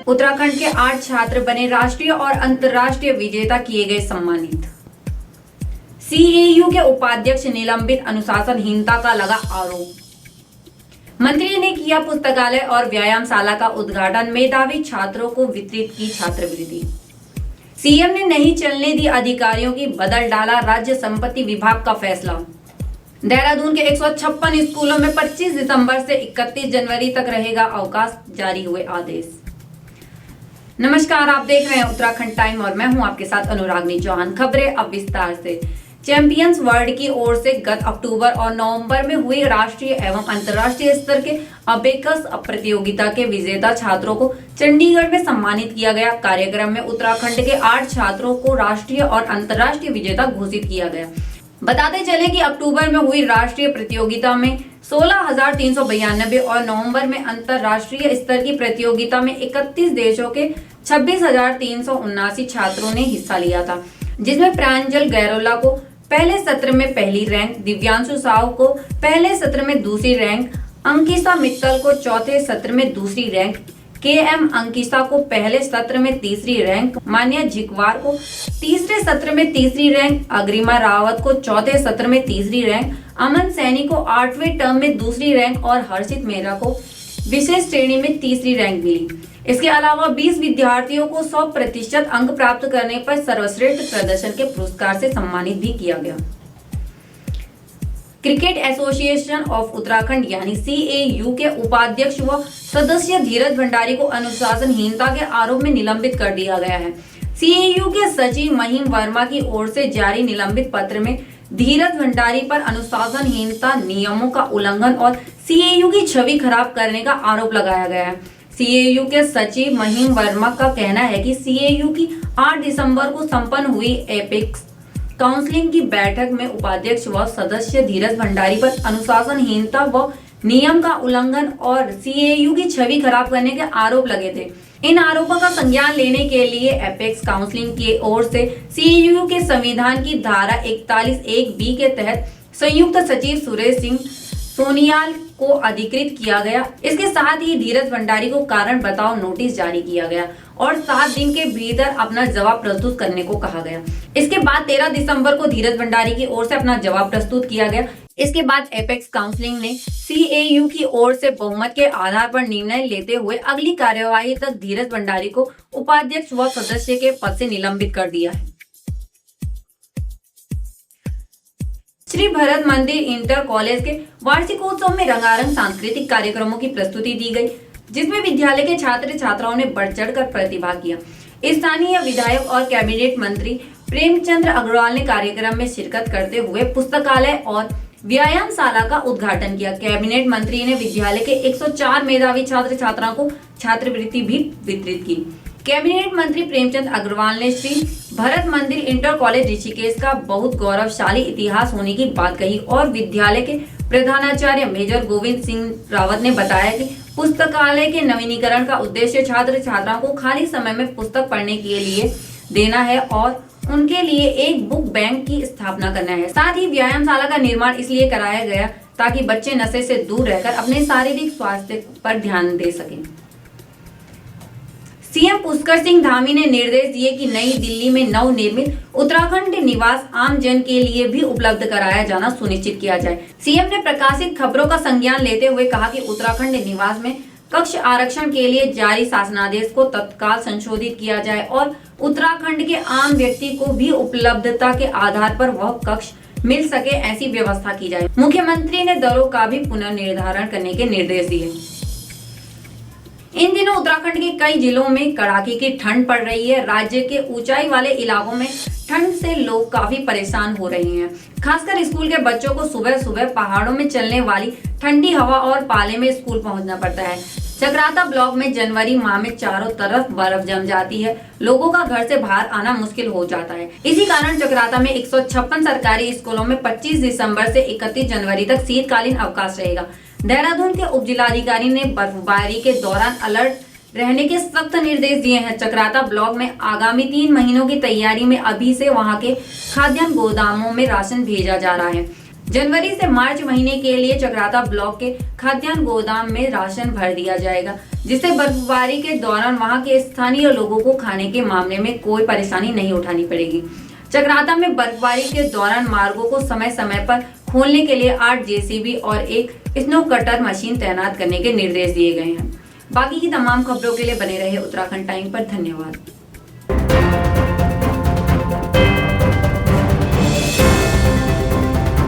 उत्तराखंड के 8 छात्र बने राष्ट्रीय और अंतर्राष्ट्रीय विजेता किए गए सम्मानित। सीएयू के उपाध्यक्ष निलंबित, अनुशासनहीनता का लगा आरोप। मंत्री ने किया पुस्तकालय और व्यायामशाला का उद्घाटन, मेधावी छात्रों को वितरित की छात्रवृत्ति। सीएम ने नहीं चलने दी अधिकारियों की, बदल डाला राज्य संपत्ति विभाग का फैसला। देहरादून के 156 स्कूलों में 25 दिसंबर से 31 जनवरी तक रहेगा अवकाश, जारी हुए आदेश। नमस्कार, आप देख रहे हैं उत्तराखंड टाइम और मैं हूं आपके साथ अनुरागनी चौहान। खबरें अब विस्तार से। चैंपियंस वर्ल्ड की ओर से गत अक्टूबर और नवंबर में हुई राष्ट्रीय एवं अंतर्राष्ट्रीय स्तर के अबेकस प्रतियोगिता के विजेता छात्रों को चंडीगढ़ में सम्मानित किया गया। कार्यक्रम में उत्तराखंड के 8 छात्रों को राष्ट्रीय और अंतर्राष्ट्रीय विजेता घोषित किया गया। बताते चले कि अक्टूबर में हुई राष्ट्रीय प्रतियोगिता में 16,392 और नवंबर में अंतर्राष्ट्रीय स्तर की प्रतियोगिता में 31 देशों के 26,379 छात्रों ने हिस्सा लिया था, जिसमें प्रांजल गैरोला को पहले सत्र में पहली रैंक, दिव्यांशु साहू को पहले सत्र में दूसरी रैंक, अंकिता मित्तल को चौथे सत्र में दूसरी रैंक, केएम अंकिता को पहले सत्र में तीसरी रैंक, मान्या झिकवार को तीसरे सत्र में तीसरी रैंक, अग्रिमा रावत को चौथे सत्र में तीसरी रैंक, अमन सैनी को 8वें टर्म में दूसरी रैंक और हर्षित मेहरा को विशेष श्रेणी में तीसरी रैंक मिली। इसके अलावा 20 विद्यार्थियों को 100% अंक प्राप्त करने पर सर्वश्रेष्ठ प्रदर्शन के पुरस्कार से सम्मानित भी किया गया। क्रिकेट एसोसिएशन ऑफ उत्तराखंड यानी सीएयू के उपाध्यक्ष व सदस्य धीरज भंडारी को अनुशासनहीनता के आरोप में निलंबित कर दिया गया है। सीएयू के सचिव महिम वर्मा की ओर से जारी निलंबित पत्र में धीरज भंडारी पर अनुशासनहीनता, नियमों का उल्लंघन और सीएयू की छवि खराब करने का आरोप लगाया गया है। सीएयू के सचिव महिम वर्मा का कहना है कि सीएयू की 8 दिसंबर को संपन्न हुई एपेक्स काउंसिलिंग की बैठक में उपाध्यक्ष व सदस्य धीरज भंडारी पर अनुशासनहीनता व नियम का उल्लंघन और सीएयू की छवि खराब करने के आरोप लगे थे। इन आरोपों का संज्ञान लेने के लिए एपेक्स काउंसिलिंग की ओर से सीएयू के संविधान की धारा 41(1)(b) के तहत संयुक्त सचिव सुरेश सिंह सोनियाल को अधिकृत किया गया। इसके साथ ही धीरज भंडारी को कारण बताओ नोटिस जारी किया गया और 7 दिन के भीतर अपना जवाब प्रस्तुत करने को कहा गया। इसके बाद 13 दिसंबर को धीरज भंडारी की ओर से अपना जवाब प्रस्तुत किया गया। इसके बाद एपेक्स काउंसिलिंग ने सीएयू की ओर से बहुमत के आधार पर निर्णय लेते हुए अगली कार्यवाही तक धीरज भंडारी को उपाध्यक्ष व सदस्य के पद से निलंबित कर दिया है। श्री भरत मंदिर इंटर कॉलेज के वार्षिकोत्सव में रंगारंग सांस्कृतिक कार्यक्रमों की प्रस्तुति दी गई, जिसमें विद्यालय के छात्र छात्राओं ने बढ़ चढ़कर प्रतिभाग किया। स्थानीय विधायक और कैबिनेट मंत्री प्रेमचंद अग्रवाल ने कार्यक्रम में शिरकत करते हुए पुस्तकालय और व्यायामशाला का उद्घाटन किया। कैबिनेट मंत्री ने विद्यालय के 104 मेधावी छात्र छात्राओं को छात्रवृत्ति भी वितरित की। कैबिनेट मंत्री प्रेमचंद अग्रवाल ने श्री भरत मंदिर इंटर कॉलेज ऋषिकेश का बहुत गौरवशाली इतिहास होने की बात कही और विद्यालय के प्रधानाचार्य मेजर गोविंद सिंह रावत ने बताया कि पुस्तकालय के नवीनीकरण का उद्देश्य छात्र छात्राओं को खाली समय में पुस्तक पढ़ने के लिए देना है और उनके लिए एक बुक बैंक की स्थापना करना है। साथ ही व्यायामशाला का निर्माण इसलिए कराया गया ताकि बच्चे नशे से दूर रहकर अपने शारीरिक स्वास्थ्य पर ध्यान दे सकें। सीएम पुष्कर सिंह धामी ने निर्देश दिए कि नई दिल्ली में नवनिर्मित उत्तराखंड निवास आम जन के लिए भी उपलब्ध कराया जाना सुनिश्चित किया जाए। सीएम ने प्रकाशित खबरों का संज्ञान लेते हुए कहा कि उत्तराखंड निवास में कक्ष आरक्षण के लिए जारी शासनादेश को तत्काल संशोधित किया जाए और उत्तराखंड के आम व्यक्ति को भी उपलब्धता के आधार पर वह कक्ष मिल सके, ऐसी व्यवस्था की जाए। मुख्यमंत्री ने दरों का भी पुनर्निर्धारण करने के निर्देश दिए। इन दिनों उत्तराखंड के कई जिलों में कड़ाके की ठंड पड़ रही है। राज्य के ऊंचाई वाले इलाकों में ठंड से लोग काफी परेशान हो रहे हैं। खासकर स्कूल के बच्चों को सुबह सुबह पहाड़ों में चलने वाली ठंडी हवा और पाले में स्कूल पहुंचना पड़ता है। चक्राता ब्लॉक में जनवरी माह में चारों तरफ बर्फ जम जाती है। लोगों का घर से बाहर आना मुश्किल हो जाता है। इसी कारण चक्राता में 156 सरकारी स्कूलों में 25 दिसंबर से 31 जनवरी तक शीतकालीन अवकाश रहेगा। देहरादून के उप जिलाधिकारी ने बर्फबारी के दौरान अलर्ट रहने के सख्त निर्देश दिए हैं। चक्राता ब्लॉक में आगामी 3 महीनों की तैयारी में अभी से वहां के खाद्यान्न गोदामों में राशन भेजा जा रहा है। जनवरी से मार्च महीने के लिए चकराता ब्लॉक के खाद्यान्न गोदाम में राशन भर दिया जाएगा, जिससे बर्फबारी के दौरान वहां के स्थानीय लोगों को खाने के मामले में कोई परेशानी नहीं उठानी पड़ेगी। चकराता में बर्फबारी के दौरान मार्गों को समय समय पर खोलने के लिए 8 जेसीबी और एक स्नो कटर मशीन तैनात करने के निर्देश दिए गए हैं। बाकी की तमाम खबरों के लिए बने रहे उत्तराखंड टाइम पर। धन्यवाद।